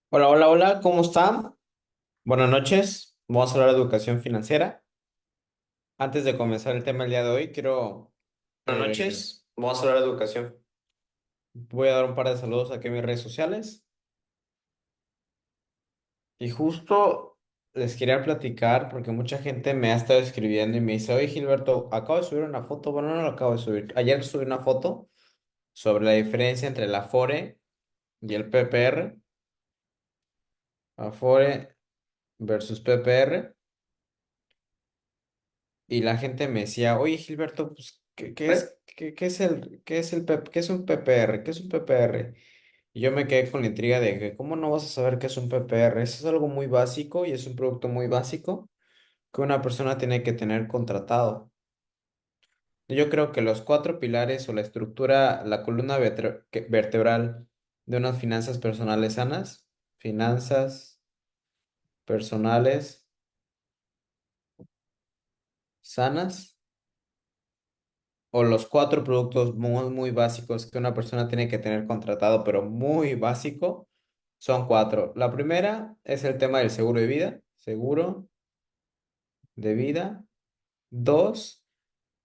Hola, hola, hola, ¿cómo está? Buenas noches. Vamos a hablar de educación financiera. Antes de comenzar el tema del día de hoy, Buenas eh, noches, vamos a hablar de educación. voy a dar un par de saludos aquí en mis redes sociales. Y justo les quería platicar porque mucha gente me ha estado escribiendo y me dice, oye Gilberto, acabo de subir una foto. Bueno, no lo acabo de subir. Ayer subí una foto sobre la diferencia entre el Afore y el PPR. Afore versus PPR. Y la gente me decía, oye Gilberto, pues, ¿qué es qué es un PPR? ¿Qué es un PPR? Y yo me quedé con la intriga de que, ¿cómo no vas a saber qué es un PPR? Eso es algo muy básico y es un producto muy básico que una persona tiene que tener contratado. Yo creo que los cuatro pilares o la estructura, la columna vertebral de unas finanzas personales sanas, o los cuatro productos muy, muy básicos que una persona tiene que tener contratado, pero muy básico, son cuatro. La primera es el tema del seguro de vida, seguro de vida. Dos,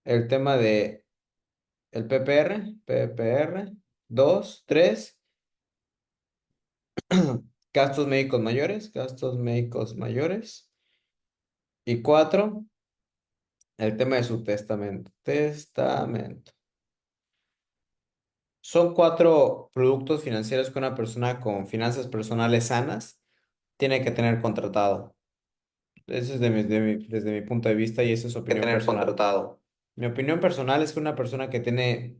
el tema de el PPR. Dos, tres, gastos médicos mayores. Y cuatro, el tema de su testamento. Son cuatro productos financieros que una persona con finanzas personales sanas tiene que tener contratado. Eso es desde mi punto de vista y eso es Que opinión tener personal. contratado. Mi opinión personal es que una persona que tiene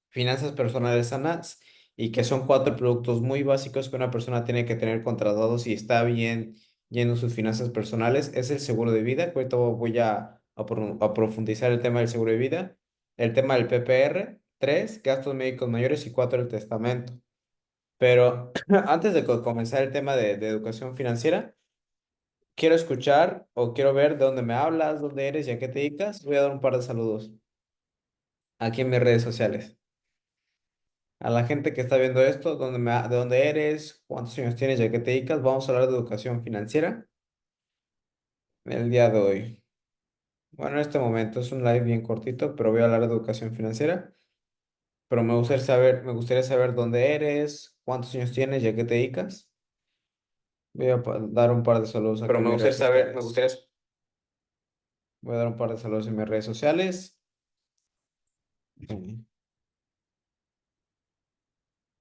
finanzas personales sanas y que son cuatro productos muy básicos que una persona tiene que tener contratados y está bien yendo sus finanzas personales es el seguro de vida, que ahorita voy a profundizar el tema del seguro de vida, el tema del PPR, tres, gastos médicos mayores y cuatro, el testamento. Pero antes de comenzar el tema de educación financiera, quiero escuchar o quiero ver de dónde me hablas, dónde eres y a qué te dedicas. Voy a dar un par de saludos aquí en mis redes sociales. A la gente que está viendo esto, de dónde eres, cuántos años tienes y a qué te dedicas, vamos a hablar de educación financiera el día de hoy. Bueno, en este momento es un live bien cortito, pero voy a hablar de educación financiera. Pero me gustaría saber dónde eres, cuántos años tienes y a qué te dedicas. Voy a dar un par de saludos aquí Pero en me mis gustaría redes saber, me sociales. gustaría, Voy a dar un par de saludos en mis redes sociales. Mm.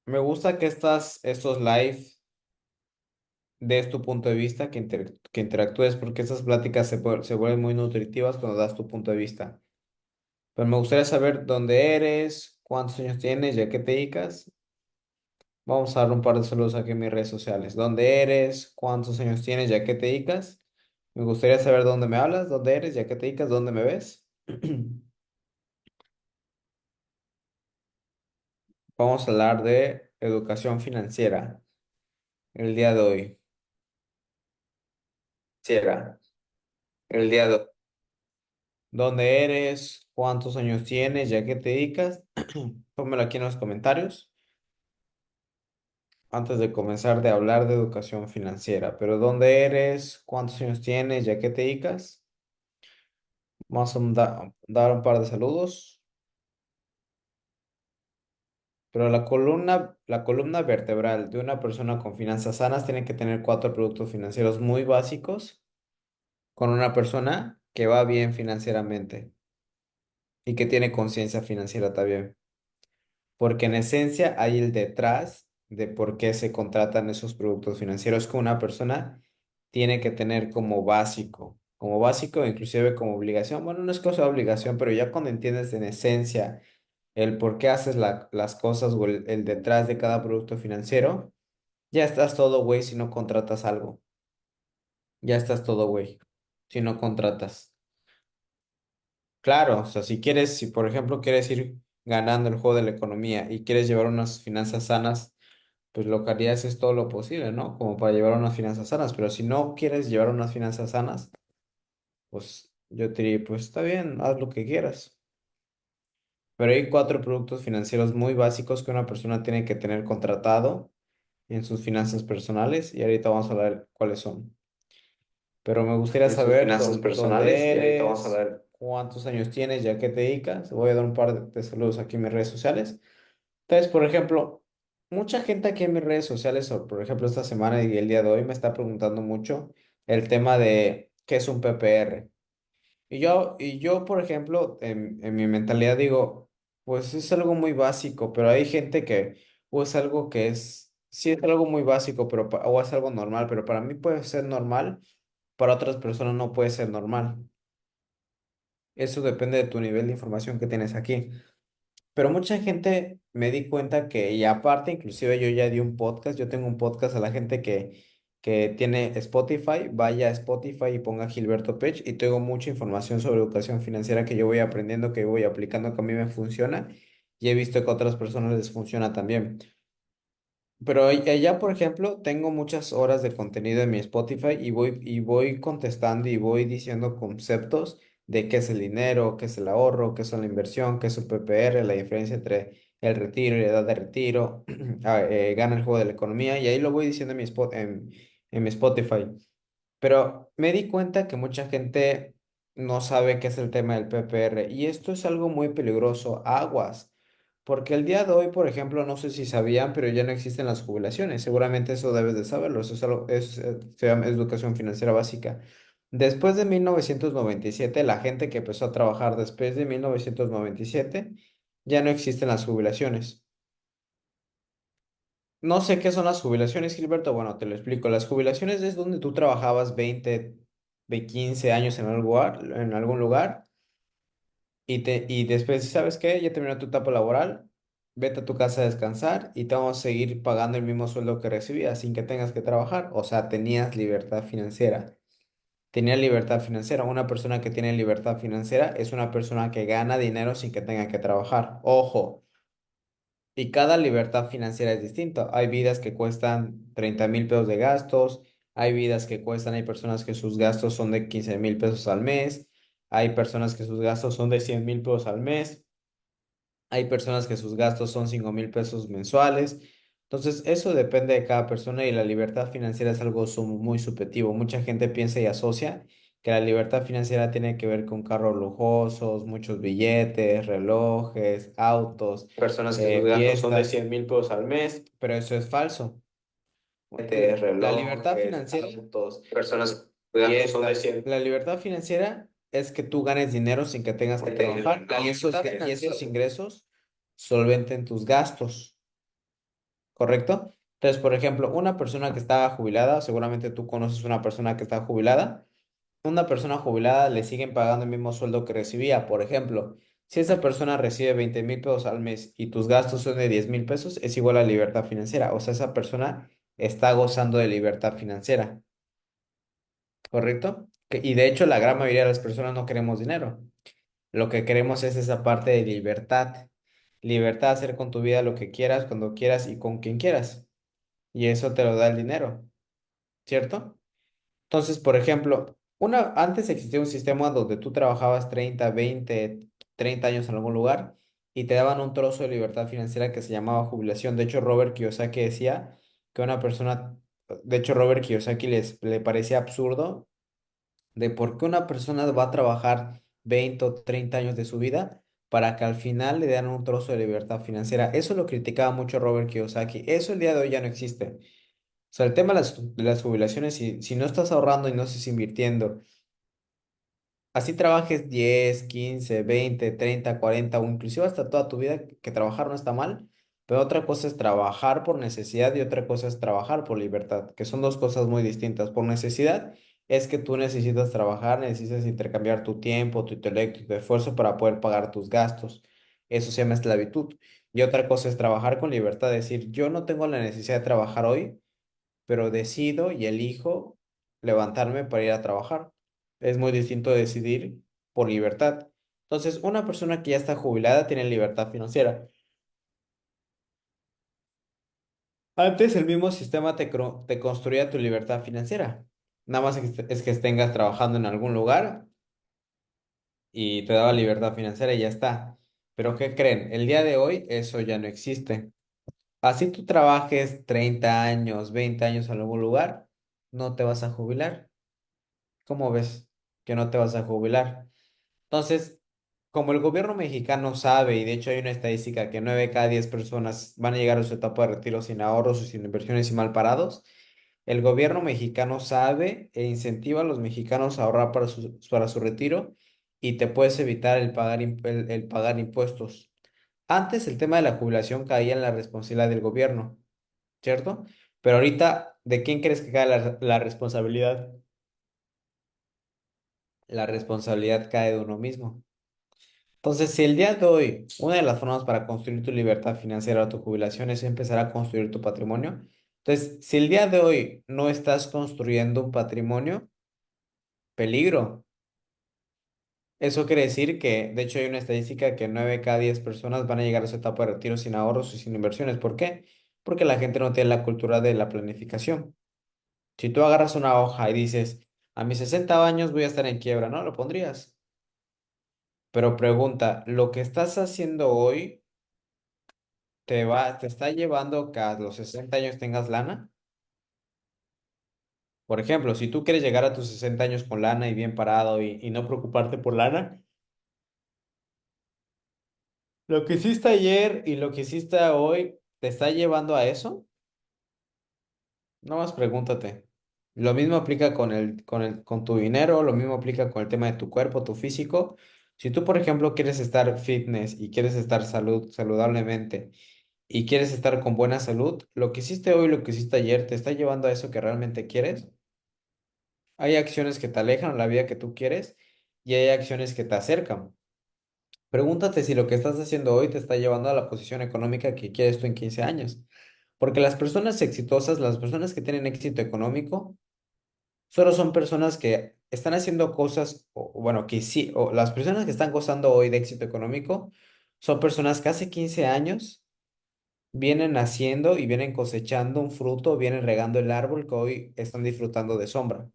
Me gusta que estos live des tu punto de vista, que interactúes, porque estas pláticas se vuelven muy nutritivas cuando das tu punto de vista. Pero me gustaría saber dónde eres, cuántos años tienes y a qué te dedicas. Vamos a dar un par de saludos aquí en mis redes sociales. ¿Dónde eres? ¿Cuántos años tienes y a qué te dedicas? Me gustaría saber dónde me hablas, dónde eres y a qué te dedicas, dónde me ves. Vamos a hablar de educación financiera el día de hoy. quisiera, el día de hoy. ¿Dónde eres? ¿Cuántos años tienes y a qué te dedicas? Pónmelo aquí en los comentarios antes de comenzar de hablar de educación financiera. Pero ¿dónde eres? ¿Cuántos años tienes y a qué te dedicas? Vamos a dar un par de saludos. Pero la columna vertebral de una persona con finanzas sanas tiene que tener cuatro productos financieros muy básicos con una persona que va bien financieramente y que tiene conciencia financiera también. Porque en esencia hay el detrás de por qué se contratan esos productos financieros que una persona tiene que tener como básico, inclusive como obligación. Bueno, no es cosa de obligación, pero ya cuando entiendes en esencia el por qué haces las cosas o el detrás de cada producto financiero, ya estás todo, güey, si no contratas algo. Ya estás todo, güey, si no contratas. Claro, o sea, si por ejemplo quieres ir ganando el juego de la economía y quieres llevar unas finanzas sanas, pues lo que harías es todo lo posible, ¿no? Como para llevar unas finanzas sanas, pero si no quieres llevar unas finanzas sanas, pues yo te diría, pues está bien, haz lo que quieras. Pero hay cuatro productos financieros muy básicos que una persona tiene que tener contratado en sus finanzas personales y ahorita vamos a ver cuáles son. Pero me gustaría En sus saber finanzas personales dónde y ahorita vamos a eres, ver. cuántos años tienes, ya que te dedicas. Voy a dar un par de saludos aquí en mis redes sociales. Entonces, por ejemplo, mucha gente aquí en mis redes sociales, o por ejemplo esta semana y el día de hoy, me está preguntando mucho el tema de qué es un PPR. Y yo, por ejemplo, en mi mentalidad digo, pues es algo muy básico, pero hay gente que, o es algo que es, sí es algo muy básico, pero, o es algo normal, pero para mí puede ser normal, para otras personas no puede ser normal. Eso depende de tu nivel de información que tienes aquí. Pero mucha gente me di cuenta que, y aparte, inclusive yo ya di un podcast, yo tengo un podcast a la gente que tiene Spotify, vaya a Spotify y ponga Gilberto Pech y tengo mucha información sobre educación financiera que yo voy aprendiendo, que voy aplicando, que a mí me funciona y he visto que a otras personas les funciona también. Pero allá, por ejemplo, tengo muchas horas de contenido en mi Spotify y voy contestando y voy diciendo conceptos de qué es el dinero, qué es el ahorro, qué es la inversión, qué es un PPR, la diferencia entre el retiro y la edad de retiro, gana el juego de la economía, y ahí lo voy diciendo en mi Spotify. Pero me di cuenta que mucha gente no sabe qué es el tema del PPR y esto es algo muy peligroso, aguas, porque el día de hoy, por ejemplo, no sé si sabían, pero ya no existen las jubilaciones. Seguramente eso debes de saberlo, eso es algo, se llama educación financiera básica. Después de 1997, la gente que empezó a trabajar después de 1997, ya no existen las jubilaciones. No sé qué son las jubilaciones, Gilberto. Bueno, te lo explico. Las jubilaciones es donde tú trabajabas 20 de 15 años en algún lugar y después, ¿sabes qué? Ya terminó tu etapa laboral, vete a tu casa a descansar y te vamos a seguir pagando el mismo sueldo que recibías sin que tengas que trabajar. O sea, tenías libertad financiera. Tenías libertad financiera. Una persona que tiene libertad financiera es una persona que gana dinero sin que tenga que trabajar. Ojo. Y cada libertad financiera es distinta. Hay vidas que cuestan 30,000 pesos de gastos, hay vidas que cuestan, hay personas que sus gastos son de 15,000 pesos al mes, hay personas que sus gastos son de 100,000 pesos al mes, hay personas que sus gastos son 5,000 pesos mensuales. Entonces, eso depende de cada persona y la libertad financiera es algo muy subjetivo. Mucha gente piensa y asocia que la libertad financiera tiene que ver con carros lujosos, muchos billetes, relojes, autos, Personas que sus gastos son de fiestas, 100,000 pesos al mes, pero eso es falso. La libertad relojes, financiera, autos, personas que sus gastos son de 100 la libertad financiera es que tú ganes dinero sin que tengas que trabajar La libertad y financiera. esos ingresos solventen tus gastos. ¿Correcto? Entonces, por ejemplo, una persona que está jubilada, seguramente tú conoces una persona que está jubilada, una persona jubilada le siguen pagando el mismo sueldo que recibía. Por ejemplo, si esa persona recibe 20,000 pesos al mes y tus gastos son de 10,000 pesos, es igual a libertad financiera. O sea, esa persona está gozando de libertad financiera, ¿correcto? Y de hecho, la gran mayoría de las personas no queremos dinero. Lo que queremos es esa parte de libertad. Libertad de hacer con tu vida lo que quieras, cuando quieras y con quien quieras. Y eso te lo da el dinero, ¿cierto? Entonces, por ejemplo, antes existía un sistema donde tú trabajabas 30, 20, 30 años en algún lugar y te daban un trozo de libertad financiera que se llamaba jubilación. De hecho, Robert Kiyosaki decía que una persona, de hecho, Robert Kiyosaki le parecía absurdo de por qué una persona va a trabajar 20 o 30 años de su vida para que al final le den un trozo de libertad financiera. Eso lo criticaba mucho Robert Kiyosaki. Eso el día de hoy ya no existe. O sea, el tema de las jubilaciones, si no estás ahorrando y no estás invirtiendo, así trabajes 10, 15, 20, 30, 40 o inclusive hasta toda tu vida, que trabajar no está mal, pero otra cosa es trabajar por necesidad y otra cosa es trabajar por libertad, que son dos cosas muy distintas. Por necesidad es que tú necesitas trabajar, necesitas intercambiar tu tiempo, tu intelecto y tu esfuerzo para poder pagar tus gastos. Eso se llama esclavitud. Y otra cosa es trabajar con libertad, decir, yo no tengo la necesidad de trabajar hoy pero decido y elijo levantarme para ir a trabajar. Es muy distinto decidir por libertad. Entonces, una persona que ya está jubilada tiene libertad financiera. Antes el mismo sistema te construía tu libertad financiera. Nada más es que tengas trabajando en algún lugar. y te daba libertad financiera y ya está. Pero ¿qué creen? El día de hoy eso ya no existe. Así tú trabajes 30 años, 20 años en algún lugar, no te vas a jubilar. ¿Cómo ves que no te vas a jubilar? Entonces, como el gobierno mexicano sabe, y de hecho hay una estadística que 9 de cada 10 personas van a llegar a su etapa de retiro sin ahorros o sin inversiones y mal parados, el gobierno mexicano sabe e incentiva a los mexicanos a ahorrar para su retiro y te puedes evitar el pagar impuestos. Antes el tema de la jubilación caía en la responsabilidad del gobierno, ¿cierto? Pero ahorita, ¿de quién crees que cae la responsabilidad? La responsabilidad cae de uno mismo. Entonces, si el día de hoy una de las formas para construir tu libertad financiera o tu jubilación es empezar a construir tu patrimonio, entonces, si el día de hoy no estás construyendo un patrimonio, peligro. Eso quiere decir que, de hecho, hay una estadística que 9 de cada 10 personas van a llegar a su etapa de retiro sin ahorros y sin inversiones. ¿Por qué? Porque la gente no tiene la cultura de la planificación. Si tú agarras una hoja y dices, a mis 60 años voy a estar en quiebra, ¿no? Lo pondrías. Pero pregunta, ¿lo que estás haciendo hoy te está llevando que a los 60 años tengas lana? Por ejemplo, si tú quieres llegar a tus 60 años con lana y bien parado y no preocuparte por lana, lo que hiciste ayer y lo que hiciste hoy, ¿te está llevando a eso? No más pregúntate. Lo mismo aplica con tu dinero, lo mismo aplica con el tema de tu cuerpo, tu físico. Si tú, por ejemplo, quieres estar fitness y quieres estar saludablemente y quieres estar con buena salud, lo que hiciste hoy, lo que hiciste ayer, ¿te está llevando a eso que realmente quieres? Hay acciones que te alejan a la vida que tú quieres y hay acciones que te acercan. Pregúntate si lo que estás haciendo hoy te está llevando a la posición económica que quieres tú en 15 años. Porque las personas exitosas, las personas que tienen éxito económico, solo son personas que están haciendo cosas, o bueno, que sí, o las personas que están gozando hoy de éxito económico, son personas que hace 15 años vienen haciendo y vienen cosechando un fruto, vienen regando el árbol que hoy están disfrutando de sombra.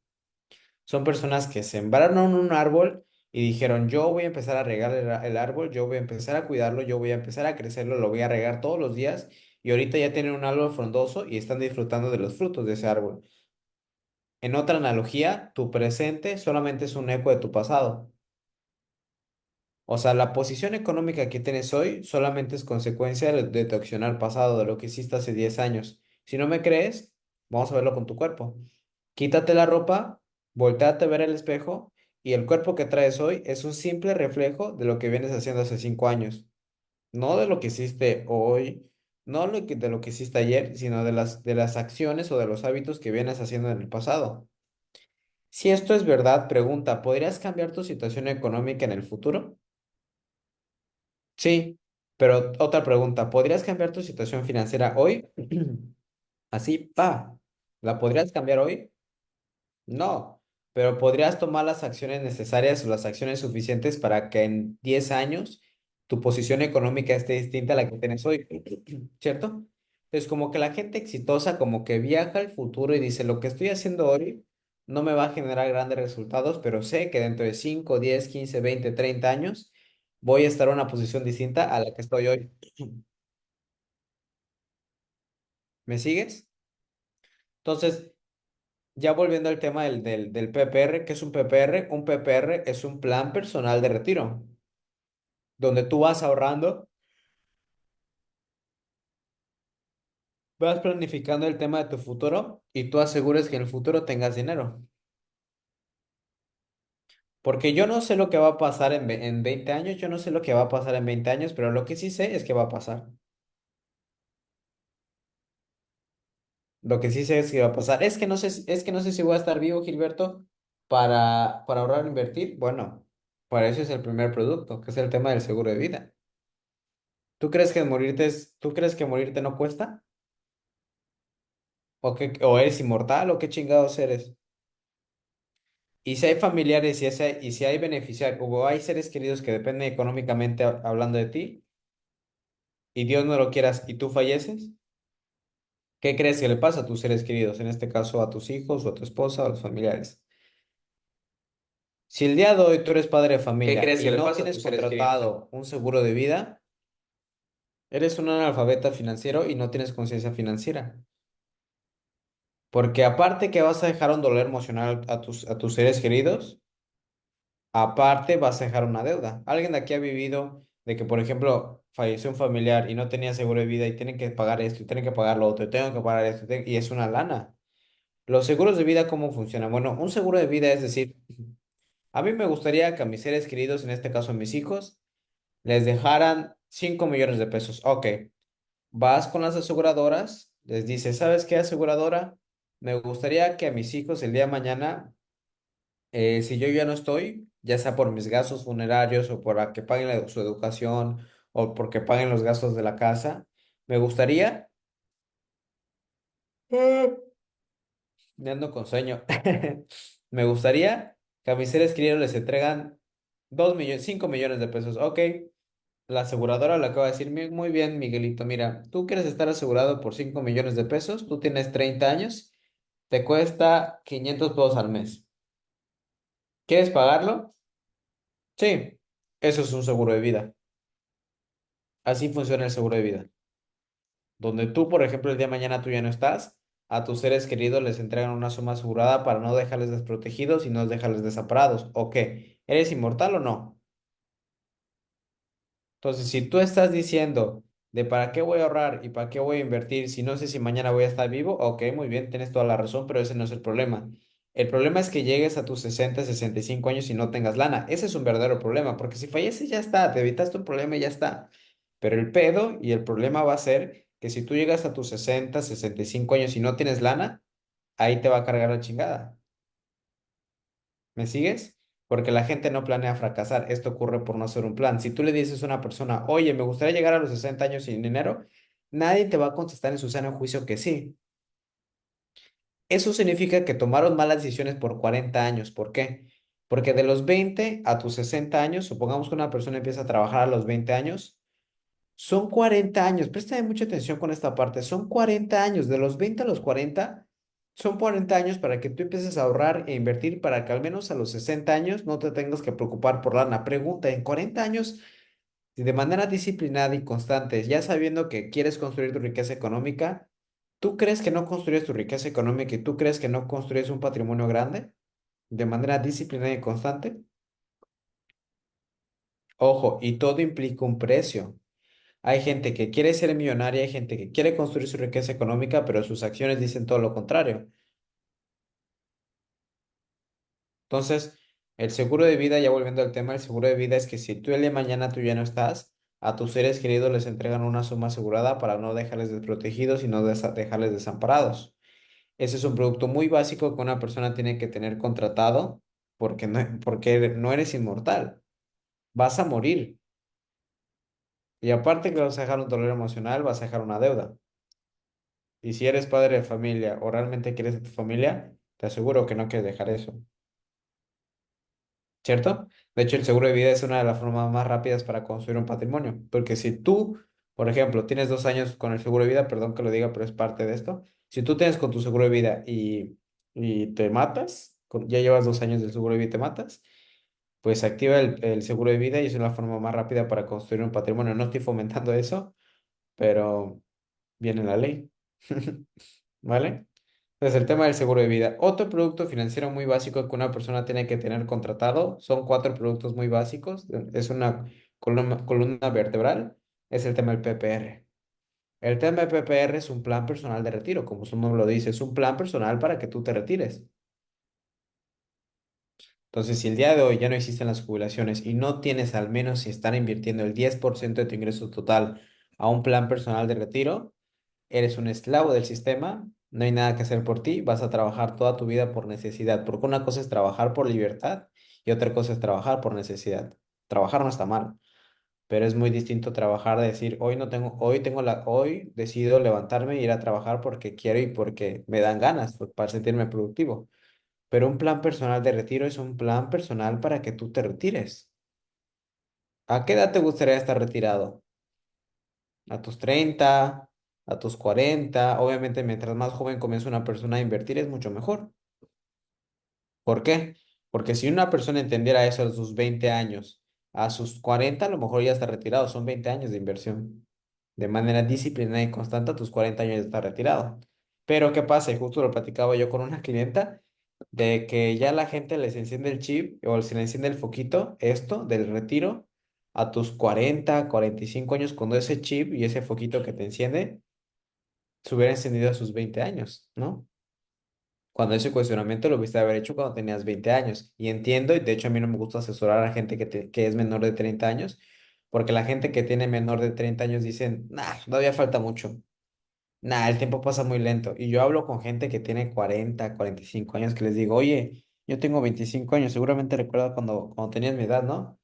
Son personas que sembraron un árbol y dijeron, yo voy a empezar a regar el árbol, yo voy a empezar a cuidarlo, yo voy a empezar a crecerlo, lo voy a regar todos los días y ahorita ya tienen un árbol frondoso y están disfrutando de los frutos de ese árbol. En otra analogía, tu presente solamente es un eco de tu pasado. O sea, la posición económica que tienes hoy solamente es consecuencia de tu accionar pasado, de lo que hiciste hace 10 años. Si no me crees, vamos a verlo con tu cuerpo. Quítate la ropa, volteate a ver el espejo y el cuerpo que traes hoy es un simple reflejo de lo que vienes haciendo hace 5 años. No de lo que hiciste hoy, no de lo que hiciste ayer, sino de las acciones o de los hábitos que vienes haciendo en el pasado. Si esto es verdad, pregunta, ¿podrías cambiar tu situación económica en el futuro? Sí, pero otra pregunta, ¿podrías cambiar tu situación financiera hoy? Así, pa, ¿la podrías cambiar hoy? No, pero podrías tomar las acciones necesarias o las acciones suficientes para que en 10 años tu posición económica esté distinta a la que tienes hoy, ¿cierto? Entonces, como que la gente exitosa como que viaja al futuro y dice, lo que estoy haciendo hoy no me va a generar grandes resultados, pero sé que dentro de 5, 10, 15, 20, 30 años voy a estar en una posición distinta a la que estoy hoy. ¿Me sigues? Entonces, ya volviendo al tema del PPR, ¿qué es un PPR? Un PPR es un plan personal de retiro, donde tú vas ahorrando, vas planificando el tema de tu futuro y tú aseguras que en el futuro tengas dinero. Porque yo no sé lo que va a pasar en 20 años, yo no sé lo que va a pasar en 20 años, pero lo que sí sé es que va a pasar. Lo que sí sé es que va a pasar. Es que no sé si voy a estar vivo, Gilberto, para ahorrar o invertir. Bueno, para eso es el primer producto, que es el tema del seguro de vida. ¿Tú crees que morirte no cuesta? ¿O eres inmortal o qué chingados eres? Y si hay familiares y si hay beneficiarios o hay seres queridos que dependen económicamente hablando de ti y Dios no lo quieras y tú falleces, ¿qué crees que le pasa a tus seres queridos? En este caso a tus hijos o a tu esposa o a los familiares. Si el día de hoy tú eres padre de ¿Qué familia crees y que le no pasa a tienes tus seres queridos? contratado un seguro de vida, eres un analfabeta financiero y no tienes conciencia financiera. Porque aparte que vas a dejar un dolor emocional a tus seres queridos, aparte vas a dejar una deuda. ¿Alguien de aquí ha vivido de que, por ejemplo, falleció un familiar y no tenía seguro de vida y tienen que pagar esto y tienen que pagar lo otro y tengo que pagar esto y es una lana? Los seguros de vida, ¿cómo funcionan? Bueno, un seguro de vida es decir, a mí me gustaría que a mis seres queridos, en este caso a mis hijos, les dejaran 5 millones de pesos. Ok, vas con las aseguradoras, les dices, ¿sabes qué, aseguradora? Me gustaría que a mis hijos el día de mañana, si yo ya no estoy, ya sea por mis gastos funerarios o por que paguen su educación o porque paguen los gastos de la casa, me gustaría, me ando con sueño, me gustaría que a mis seres queridos les entregan 2 millones, 5 millones de pesos. Ok, la aseguradora le acaba de decir, Muy bien, Miguelito, mira, tú quieres estar asegurado por 5 millones de pesos, tú tienes 30 años, te cuesta 500 pesos al mes. ¿Quieres pagarlo? Sí, eso es un seguro de vida. Así funciona el seguro de vida. Donde tú, por ejemplo, el día de mañana tú ya no estás, a tus seres queridos les entregan una suma asegurada para no dejarles desprotegidos y no dejarles desamparados. ¿O qué? ¿Eres inmortal o no? Entonces, si tú estás diciendo de para qué voy a ahorrar y para qué voy a invertir si no sé si mañana voy a estar vivo, ok, muy bien, tienes toda la razón, pero ese no es el problema. El problema es que llegues a tus 60, 65 años y no tengas lana. Ese es un verdadero problema, porque si falleces ya está, te evitaste un problema y ya está. Pero el pedo y el problema va a ser que si tú llegas a tus 60, 65 años y no tienes lana, ahí te va a cargar la chingada. ¿Me sigues? Porque la gente no planea fracasar. Esto ocurre por no hacer un plan. Si tú le dices a una persona, oye, me gustaría llegar a los 60 años sin dinero, nadie te va a contestar en su sano juicio que sí. Eso significa que tomaron malas decisiones por 40 años. ¿Por qué? Porque de los 20 a tus 60 años, supongamos que una persona empieza a trabajar a los 20 años, son 40 años. Préstame mucha atención con esta parte. Son 40 años. De los 20 a los 40, son 40 años para que tú empieces a ahorrar e invertir para que al menos a los 60 años no te tengas que preocupar por lana. Pregunta, en 40 años, si de manera disciplinada y constante, ya sabiendo que quieres construir tu riqueza económica, ¿tú crees que no construyes tu riqueza económica y tú crees que no construyes un patrimonio grande de manera disciplinada y constante? Ojo, y todo implica un precio. Hay gente que quiere ser millonaria, hay gente que quiere construir su riqueza económica, pero sus acciones dicen todo lo contrario. Entonces, el seguro de vida, ya volviendo al tema, el seguro de vida es que si tú el día de mañana tú ya no estás, a tus seres queridos les entregan una suma asegurada para no dejarles desprotegidos y no dejarles desamparados. Ese es un producto muy básico que una persona tiene que tener contratado porque no eres inmortal, vas a morir. Y aparte que vas a dejar un dolor emocional, vas a dejar una deuda. Y si eres padre de familia o realmente quieres a tu familia, te aseguro que no quieres dejar eso, ¿cierto? De hecho, el seguro de vida es una de las formas más rápidas para construir un patrimonio, porque si tú, por ejemplo, tienes 2 años con el seguro de vida, perdón que lo diga, pero es parte de esto, si tú tienes con tu seguro de vida y te matas, ya llevas 2 años del seguro de vida y te matas, pues activa el seguro de vida y es la forma más rápida para construir un patrimonio. No estoy fomentando eso, pero viene la ley. ¿Vale? Entonces, el tema del seguro de vida. Otro producto financiero muy básico que una persona tiene que tener contratado, son 4 productos muy básicos, es una columna vertebral, es el tema del PPR. El tema del PPR es un plan personal de retiro, como su nombre lo dice, es un plan personal para que tú te retires. Entonces, si el día de hoy ya no existen las jubilaciones y no tienes al menos si están invirtiendo el 10% de tu ingreso total a un plan personal de retiro, eres un esclavo del sistema, no hay nada que hacer por ti, vas a trabajar toda tu vida por necesidad, porque una cosa es trabajar por libertad y otra cosa es trabajar por necesidad. Trabajar no está mal, pero es muy distinto trabajar de decir, hoy decido levantarme e ir a trabajar porque quiero y porque me dan ganas, para sentirme productivo. Pero un plan personal de retiro es un plan personal para que tú te retires. ¿A qué edad te gustaría estar retirado? ¿A tus 30, a tus 40? Obviamente, mientras más joven comienza una persona a invertir, es mucho mejor. ¿Por qué? Porque si una persona entendiera eso a sus 20 años, a sus 40 a lo mejor ya está retirado. Son 20 años de inversión. De manera disciplinada y constante, a tus 40 años ya está retirado. Pero ¿qué pasa? Y justo lo platicaba yo con una clienta, de que ya la gente les enciende el chip o se le enciende el foquito, esto del retiro, a tus 40, 45 años, cuando ese chip y ese foquito que te enciende se hubiera encendido a sus 20 años, ¿no? Cuando ese cuestionamiento lo viste haber hecho cuando tenías 20 años. Y entiendo, y de hecho a mí no me gusta asesorar a gente que es menor de 30 años, porque la gente que tiene menor de 30 años dicen, nah, todavía falta mucho. Nah, el tiempo pasa muy lento. Y yo hablo con gente que tiene 40, 45 años que les digo, oye, yo tengo 25 años, seguramente recuerdas cuando tenías mi edad, ¿no?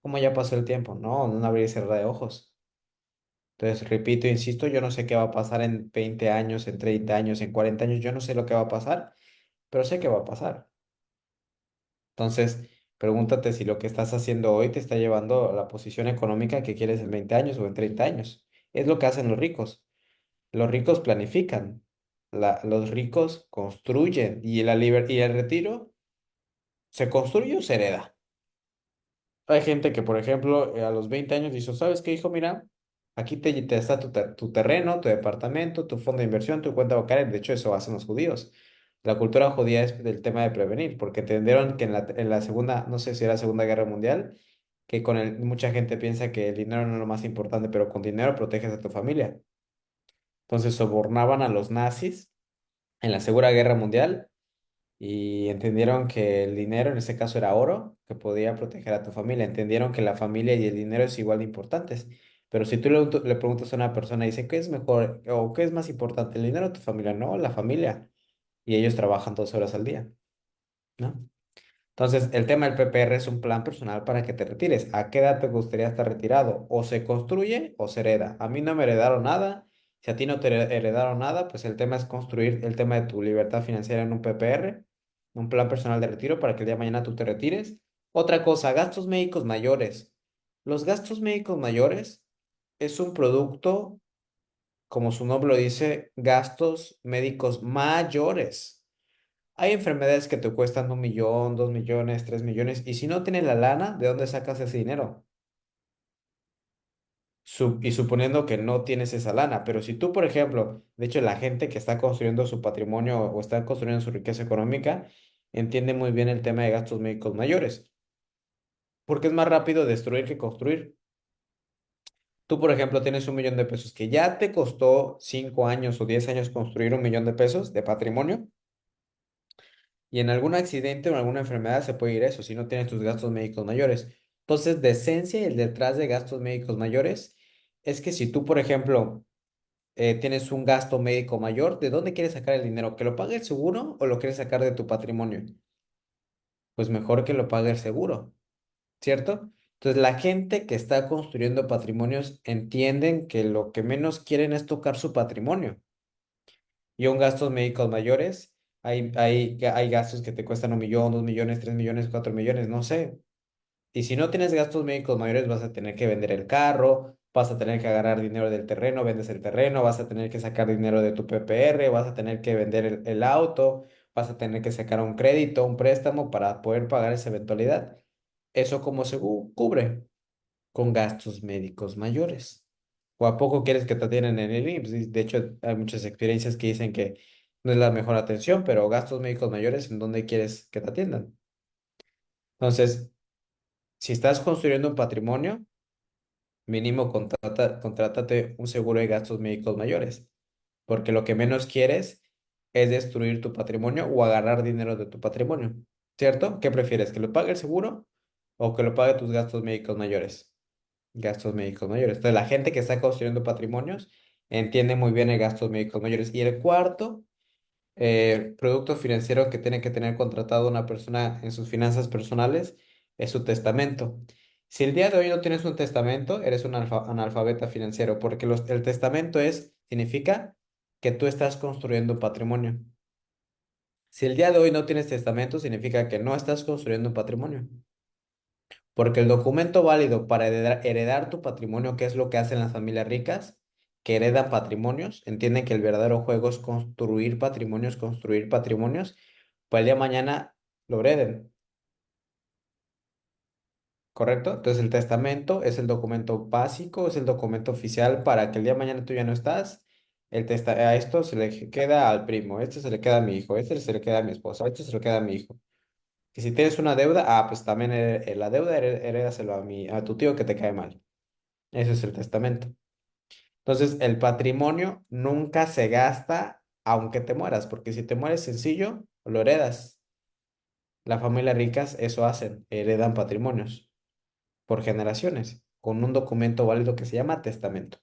¿Cómo ya pasó el tiempo? No, no abrir y cerrar de ojos. Entonces, repito, insisto, yo no sé qué va a pasar en 20 años, en 30 años, en 40 años, yo no sé lo que va a pasar, pero sé que va a pasar. Entonces, pregúntate si lo que estás haciendo hoy te está llevando a la posición económica que quieres en 20 años o en 30 años. Es lo que hacen los ricos. Los ricos planifican, los ricos construyen y el retiro se construye o se hereda. Hay gente que, por ejemplo, a los 20 años dice, ¿sabes qué, hijo? Mira, aquí te está tu terreno, tu departamento, tu fondo de inversión, tu cuenta bancaria. De hecho, eso hacen los judíos. La cultura judía es del tema de prevenir, porque entendieron que en la segunda, no sé si era la Segunda Guerra Mundial, que mucha gente piensa que el dinero no es lo más importante, pero con dinero proteges a tu familia. Entonces sobornaban a los nazis en la Segunda Guerra Mundial y entendieron que el dinero, en ese caso era oro, que podía proteger a tu familia. Entendieron que la familia y el dinero es igual de importantes. Pero si tú le preguntas a una persona y dice, ¿qué es mejor o qué es más importante, el dinero o tu familia? No, la familia. Y ellos trabajan 12 horas al día, ¿no? Entonces, el tema del PPR es un plan personal para que te retires. ¿A qué edad te gustaría estar retirado? O se construye o se hereda. A mí no me heredaron nada. Si a ti no te heredaron nada, pues el tema es construir el tema de tu libertad financiera en un PPR, un plan personal de retiro para que el día de mañana tú te retires. Otra cosa, gastos médicos mayores. Los gastos médicos mayores es un producto, como su nombre lo dice, gastos médicos mayores. Hay enfermedades que te cuestan 1 millón, 2 millones, 3 millones, y si no tienes la lana, ¿de dónde sacas ese dinero? Y suponiendo que no tienes esa lana, pero si tú, por ejemplo, de hecho, la gente que está construyendo su patrimonio o está construyendo su riqueza económica, entiende muy bien el tema de gastos médicos mayores, porque es más rápido destruir que construir. Tú, por ejemplo, tienes 1 millón de pesos que ya te costó 5 años o 10 años construir 1 millón de pesos de patrimonio. Y en algún accidente o en alguna enfermedad se puede ir eso, si no tienes tus gastos médicos mayores. Entonces, de esencia y el detrás de gastos médicos mayores es que si tú, por ejemplo, tienes un gasto médico mayor, ¿de dónde quieres sacar el dinero? ¿Que lo pague el seguro o lo quieres sacar de tu patrimonio? Pues mejor que lo pague el seguro, ¿cierto? Entonces, la gente que está construyendo patrimonios entienden que lo que menos quieren es tocar su patrimonio. Y un gastos médicos mayores, hay gastos que te cuestan 1 millón, 2 millones, 3 millones, 4 millones, no sé. Y si no tienes gastos médicos mayores, vas a tener que vender el carro, vas a tener que agarrar dinero del terreno, vendes el terreno, vas a tener que sacar dinero de tu PPR, vas a tener que vender el auto, vas a tener que sacar un crédito, un préstamo para poder pagar esa eventualidad. ¿Eso cómo se cubre? Con gastos médicos mayores. ¿O a poco quieres que te atiendan en el IMSS? De hecho, hay muchas experiencias que dicen que no es la mejor atención, pero gastos médicos mayores, ¿en dónde quieres que te atiendan? Entonces, si estás construyendo un patrimonio, mínimo contrátate un seguro de gastos médicos mayores, porque lo que menos quieres es destruir tu patrimonio o agarrar dinero de tu patrimonio, ¿cierto? ¿Qué prefieres? ¿Que lo pague el seguro o que lo pague tus gastos médicos mayores? Gastos médicos mayores. Entonces, la gente que está construyendo patrimonios entiende muy bien el gastos médicos mayores. Y el cuarto producto financiero que tiene que tener contratado una persona en sus finanzas personales es su testamento. Si el día de hoy no tienes un testamento, eres un analfabeta financiero, porque el testamento significa que tú estás construyendo un patrimonio. Si el día de hoy no tienes testamento, significa que no estás construyendo un patrimonio. Porque el documento válido para heredar tu patrimonio, que es lo que hacen las familias ricas, que heredan patrimonios, entienden que el verdadero juego es construir patrimonios, para el día de mañana lo hereden. ¿correcto? Entonces el testamento es el documento básico, es el documento oficial para que el día de mañana tú ya no estás. A esto se le queda al primo, este se le queda a mi hijo, este se le queda a mi esposa, este se le queda a mi hijo. Que si tienes una deuda, pues también la deuda herédaselo a tu tío que te cae mal. Ese es el testamento. Entonces, el patrimonio nunca se gasta aunque te mueras, porque si te mueres sencillo, lo heredas. Las familias ricas eso hacen, heredan patrimonios por generaciones, con un documento válido que se llama testamento.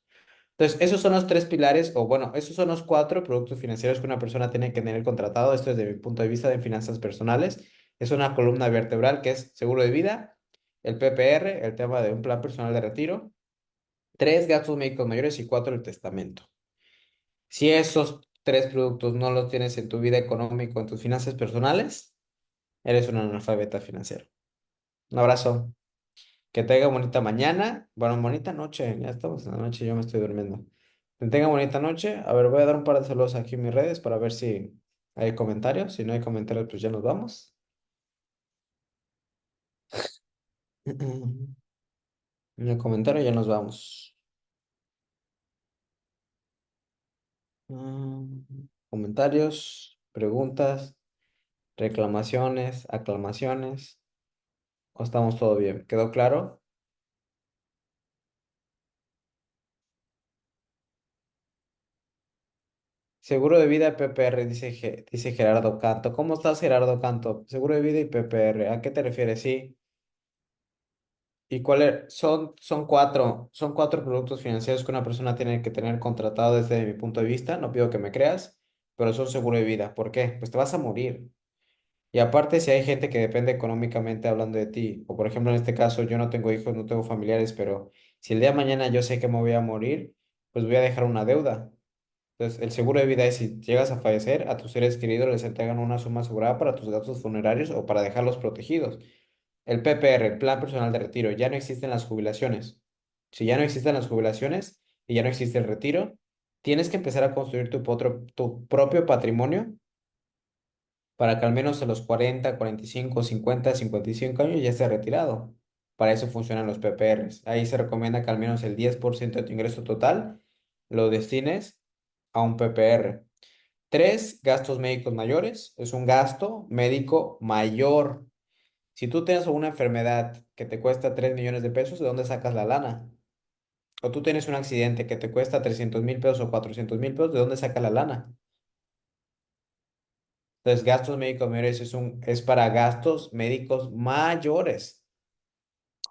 Entonces, esos son los tres pilares, o bueno, esos son los cuatro productos financieros que una persona tiene que tener contratado. Esto desde mi punto de vista de finanzas personales. Es una columna vertebral que es seguro de vida, el PPR, el tema de un plan personal de retiro, tres gastos médicos mayores y cuatro el testamento. Si esos tres productos no los tienes en tu vida económica, en tus finanzas personales, eres un analfabeta financiero. Un abrazo. Que tenga bonita mañana. Bueno, bonita noche. Ya estamos en la noche, yo me estoy durmiendo. Que tenga bonita noche. A ver, voy a dar un par de saludos aquí en mis redes para ver si hay comentarios. Si no hay comentarios, pues ya nos vamos. No hay comentario, ya nos vamos. Mm, Comentarios, preguntas, reclamaciones, aclamaciones. ¿O estamos todo bien? ¿Quedó claro? Seguro de vida PPR, dice Gerardo Canto. ¿Cómo estás, Gerardo Canto? Seguro de vida y PPR. ¿A qué te refieres? Sí. ¿Y cuáles son cuatro productos financieros que una persona tiene que tener contratado desde mi punto de vista? No pido que me creas, pero son seguro de vida. ¿Por qué? Pues te vas a morir. Y aparte, si hay gente que depende económicamente hablando de ti, o por ejemplo en este caso yo no tengo hijos, no tengo familiares, pero si el día de mañana yo sé que me voy a morir, pues voy a dejar una deuda. Entonces, el seguro de vida es si llegas a fallecer, a tus seres queridos les entregan una suma asegurada para tus gastos funerarios o para dejarlos protegidos. El PPR, el Plan Personal de Retiro, ya no existen las jubilaciones. Si ya no existen las jubilaciones y ya no existe el retiro, tienes que empezar a construir tu propio patrimonio para que al menos a los 40, 45, 50, 55 años ya estés retirado. Para eso funcionan los PPRs. Ahí se recomienda que al menos el 10% de tu ingreso total lo destines a un PPR. Tres, gastos médicos mayores. Es un gasto médico mayor. Si tú tienes una enfermedad que te cuesta 3 millones de pesos, ¿de dónde sacas la lana? O tú tienes un accidente que te cuesta 300,000 pesos o 400,000 pesos, ¿de dónde sacas la lana? Entonces, gastos médicos mayores es para gastos médicos mayores.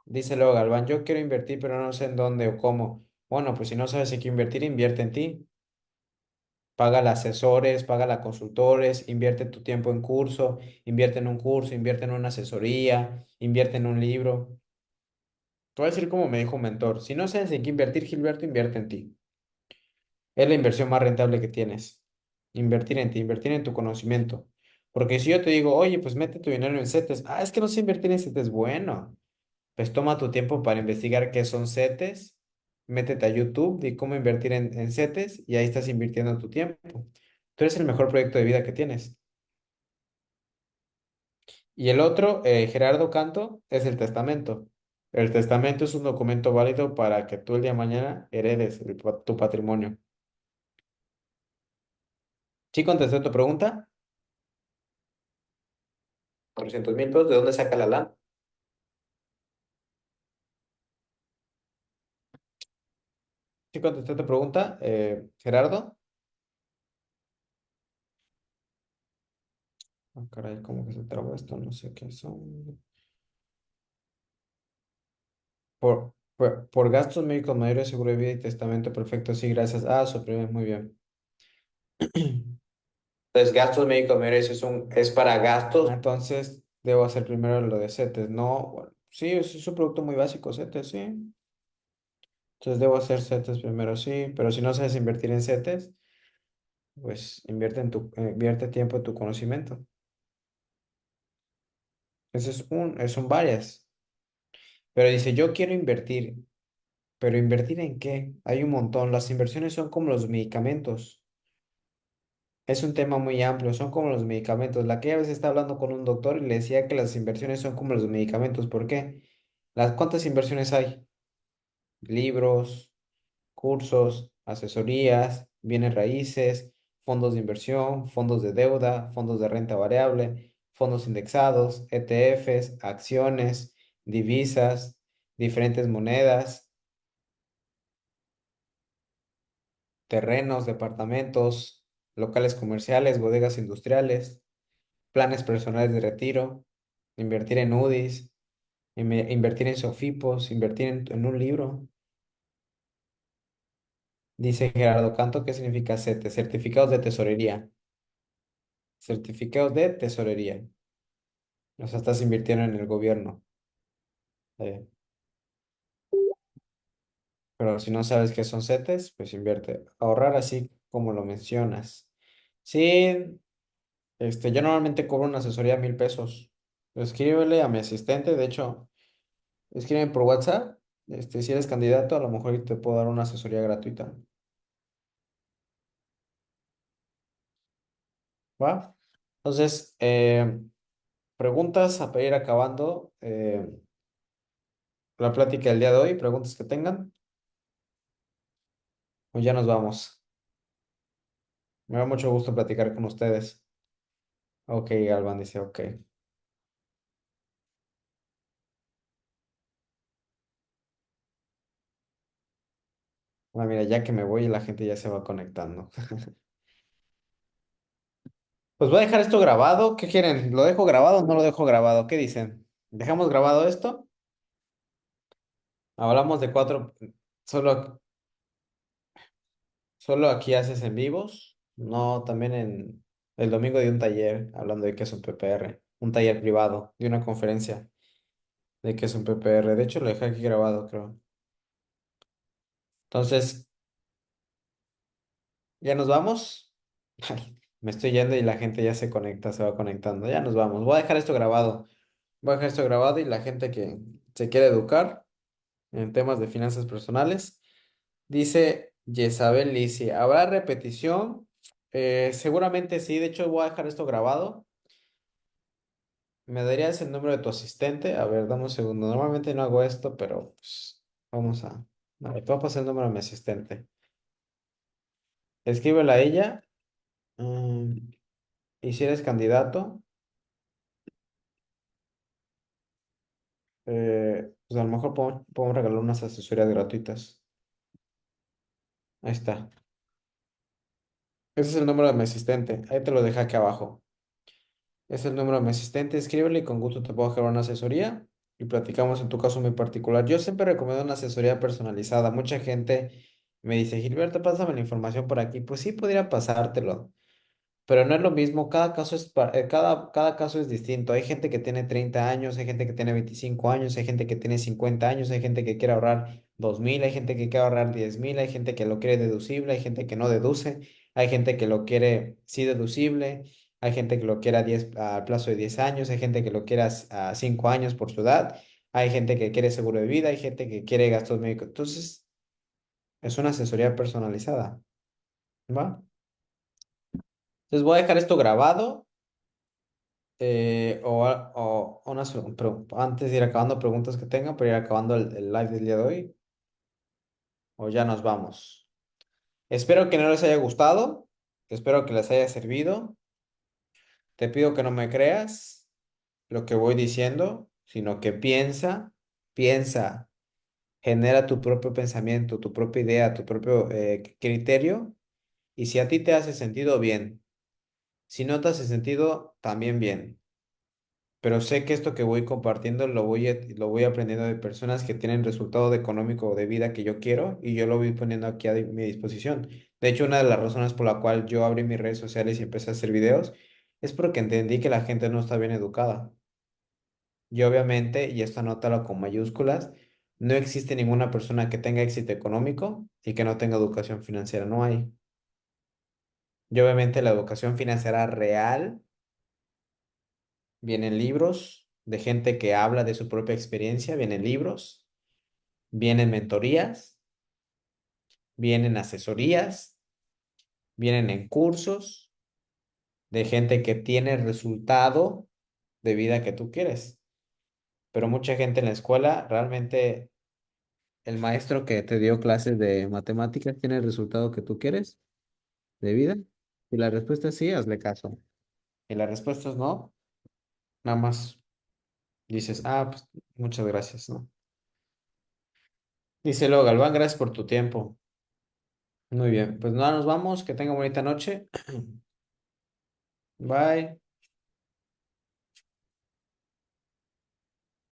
Dice luego Galván, yo quiero invertir, pero no sé en dónde o cómo. Bueno, pues si no sabes en qué invertir, invierte en ti. Págale asesores, págale a consultores, invierte tu tiempo en curso, invierte en un curso, invierte en una asesoría, invierte en un libro. Te voy a decir como me dijo un mentor, si no sabes en qué invertir, Gilberto, invierte en ti. Es la inversión más rentable que tienes. Invertir en ti, invertir en tu conocimiento. Porque si yo te digo, oye, pues mete tu dinero en CETES, es que no sé invertir en CETES, bueno, pues toma tu tiempo para investigar qué son CETES, métete a YouTube de cómo invertir en CETES y ahí estás invirtiendo tu tiempo. Tú eres el mejor proyecto de vida que tienes. Y el otro, Gerardo Canto, es el testamento. El testamento es un documento válido para que tú el día de mañana heredes tu patrimonio. ¿Sí contesté tu pregunta? 400,000 pesos, ¿de dónde saca la lana? ¿Sí contesté tu pregunta, Gerardo? Caray, ¿cómo que se trabó esto? No sé qué son. Por gastos médicos mayores, seguro de vida y testamento perfecto, sí, gracias. Suprimir, muy bien. Entonces, gastos médicos mayores es para gastos. Entonces, debo hacer primero lo de CETES, ¿no? Bueno, sí, es un producto muy básico, CETES, sí. Entonces, debo hacer CETES primero, sí. Pero si no sabes invertir en CETES, pues invierte tiempo en tu conocimiento. Ese son varias. Pero dice, yo quiero invertir. ¿Pero invertir en qué? Hay un montón. Las inversiones son como los medicamentos. Es un tema muy amplio, son como los medicamentos. La que vez estaba hablando con un doctor y le decía que las inversiones son como los medicamentos. ¿Por qué? ¿Cuántas inversiones hay? Libros, cursos, asesorías, bienes raíces, fondos de inversión, fondos de deuda, fondos de renta variable, fondos indexados, ETFs, acciones, divisas, diferentes monedas, terrenos, departamentos, locales comerciales, bodegas industriales, planes personales de retiro, invertir en UDIs, invertir en SOFIPOS, invertir en un libro. Dice Gerardo Canto, ¿qué significa CETE? Certificados de tesorería. Certificados de tesorería. O sea, estás invirtiendo en el gobierno. eh, pero si no sabes qué son CETES, pues invierte. Ahorrar así como lo mencionas. Sí, yo normalmente cobro una asesoría de 1,000 pesos. Escríbele a mi asistente. De hecho, escríbeme por WhatsApp. Si eres candidato, a lo mejor te puedo dar una asesoría gratuita. ¿Va? Entonces, preguntas para ir acabando la plática del día de hoy. Preguntas que tengan. O ya nos vamos. Me da mucho gusto platicar con ustedes. Ok, Galván dice, ok. Bueno, mira, ya que me voy, la gente ya se va conectando. Pues voy a dejar esto grabado. ¿Qué quieren? ¿Lo dejo grabado o no lo dejo grabado? ¿Qué dicen? ¿Dejamos grabado esto? Hablamos de cuatro. Solo, solo aquí haces en vivos. No, también en el domingo de un taller hablando de qué es un PPR. Un taller privado de una conferencia de qué es un PPR. De hecho, lo dejé aquí grabado, creo. Entonces, ¿ya nos vamos? Ay, me estoy yendo y la gente ya se conecta, se va conectando. Ya nos vamos. Voy a dejar esto grabado. Voy a dejar esto grabado y la gente que se quiere educar en temas de finanzas personales, dice Jezabel Lisi, ¿habrá repetición? Seguramente sí. De hecho, voy a dejar esto grabado. ¿Me darías el número de tu asistente? A ver, dame un segundo. Normalmente no hago esto, pero pues, vamos a... A ver, te voy a pasar el número de mi asistente. Escríbela a ella. mm, y si eres candidato, pues a lo mejor podemos regalar unas asesorías gratuitas. Ahí está. Ese es el número de mi asistente. Ahí te lo dejé aquí abajo. Es el número de mi asistente. Escríbele y con gusto te puedo generar una asesoría y platicamos en tu caso muy particular. Yo siempre recomiendo una asesoría personalizada. Mucha gente me dice, Gilberto, pásame la información por aquí. Pues sí, podría pasártelo. Pero no es lo mismo, cada caso es distinto. Hay gente que tiene 30 años, hay gente que tiene 25 años, hay gente que tiene 50 años, hay gente que quiere ahorrar 2,000, hay gente que quiere ahorrar 10,000, hay gente que lo quiere deducible, hay gente que no deduce, hay gente que lo quiere sí deducible, hay gente que lo quiere al plazo de 10 años, hay gente que lo quiere a 5 años por su edad, hay gente que quiere seguro de vida, hay gente que quiere gastos médicos. Entonces, es una asesoría personalizada, ¿va? Entonces voy a dejar esto grabado. Antes de ir acabando preguntas que tengan, para ir acabando el live del día de hoy, o ya nos vamos. Espero que no les haya gustado, espero que les haya servido. Te pido que no me creas lo que voy diciendo, sino que piensa, genera tu propio pensamiento, tu propia idea, tu propio criterio, y si a ti te hace sentido, bien. Si no te hace sentido, también bien. Pero sé que esto que voy compartiendo lo voy aprendiendo de personas que tienen resultado económico o de vida que yo quiero y yo lo voy poniendo aquí a mi disposición. De hecho, una de las razones por la cual yo abrí mis redes sociales y empecé a hacer videos es porque entendí que la gente no está bien educada. Y obviamente, y esto anótalo con mayúsculas, no existe ninguna persona que tenga éxito económico y que no tenga educación financiera, no hay. Y obviamente la educación financiera real vienen libros de gente que habla de su propia experiencia, vienen libros, vienen mentorías, vienen asesorías, vienen en cursos de gente que tiene el resultado de vida que tú quieres. pero mucha gente en la escuela, realmente el maestro que te dio clases de matemáticas tiene el resultado que tú quieres de vida. Y la respuesta es sí, hazle caso. Y la respuesta es no, nada más dices, pues muchas gracias, ¿no? Dice luego, Galván, gracias por tu tiempo. Muy bien, pues nada, nos vamos, que tenga bonita noche. Bye.